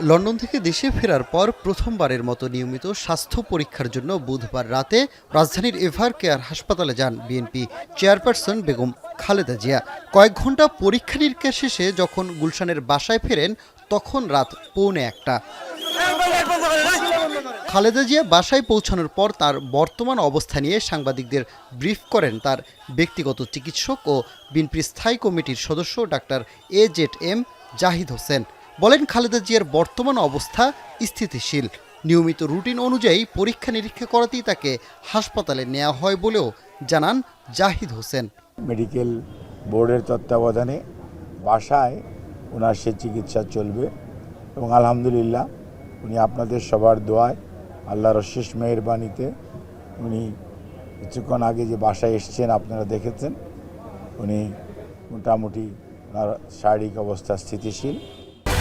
London থেকে দেশে ফেরার পর প্রথমবারের মতো নিয়মিত স্বাস্থ্য পরীক্ষার জন্য বুধবার রাতে রাজধানীর এভার কেয়ার হাসপাতালে যান বিএনপি চেয়ারপারসন বেগম খালেদা জিয়া। কয়েক ঘন্টা পরীক্ষা নিরীক্ষা শেষে যখন গুলশানের বাসায় ফেরেন তখন রাত 1:45। খালেদা জিয়া বাসায় পৌঁছানোর পর তার বর্তমান অবস্থা নিয়ে সাংবাদিকদের ব্রিফ করেন তার ব্যক্তিগত চিকিৎসক ও বিএনপির স্থায়ী কমিটির সদস্য ডাক্তার AZM জাহিদ হোসেন। বলেন, খালেদা জিয়ার বর্তমান অবস্থা স্থিতিশীল। নিয়মিত রুটিন অনুযায়ী পরীক্ষা নিরীক্ষা করাতেই তাকে হাসপাতালে নেওয়া হয় বলেও জানান জাহিদ হোসেন। মেডিকেল বোর্ডের তত্ত্বাবধানে বাসায় ওনার সে চিকিৎসা চলবে এবং আলহামদুলিল্লাহ উনি আপনাদের সবার দোয়ায় আল্লাহর অশেষ মেহেরবানিতে উনি কিছুক্ষণ আগে যে বাসায় এসছেন আপনারা দেখেছেন, উনি মোটামুটি ওনার শারীরিক অবস্থা স্থিতিশীল।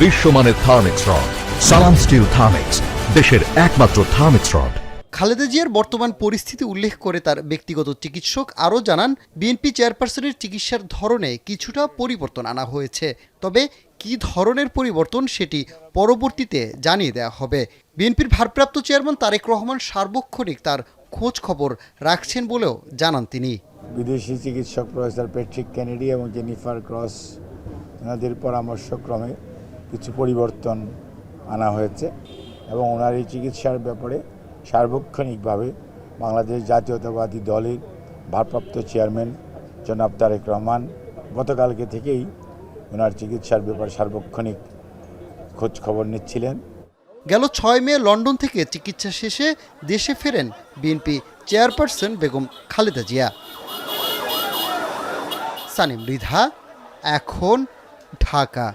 বিশ্বমানের থার্মিক্স রড, সালাম স্টিল থার্মিক্স, দেশের একমাত্র থার্মিক্স রড। খালেদা জিয়ার বর্তমান পরিস্থিতি উল্লেখ করে তার ব্যক্তিগত চিকিৎসক আরও জানান, বিএনপি চেয়ারপারসনের চিকিৎসার ধরনে কিছুটা পরিবর্তন আনা হয়েছে, তবে কী ধরনের পরিবর্তন সেটি পরবর্তীতে জানিয়ে দেওয়া হবে। বিএনপির ভারপ্রাপ্ত চেয়ারম্যান তারেক রহমান সার্বক্ষণিক তার খোঁজ খবর রাখছেন বলেও জানান তিনি। বিদেশি চিকিৎসক প্রফেসর প্যাট্রিক কেনেডি এবং জেনিফার ক্রস ওনাদের পরামর্শক্রমে কিছু পরিবর্তন আনা হয়েছে এবং ওনার এই চিকিৎসার ব্যাপারে সার্বক্ষণিকভাবে বাংলাদেশ জাতীয়তাবাদী দলের ভারপ্রাপ্ত চেয়ারম্যান জনাব তারেক রহমান গতকালকে থেকেই ওনার চিকিৎসার ব্যাপারে সার্বক্ষণিক খোঁজ খবর নিচ্ছিলেন। গেল 6 মে লন্ডন থেকে চিকিৎসা শেষে দেশে ফেরেন বিএনপি চেয়ারপারসন বেগম খালেদা জিয়া। সানিম মৃধা, এখন, ঢাকা।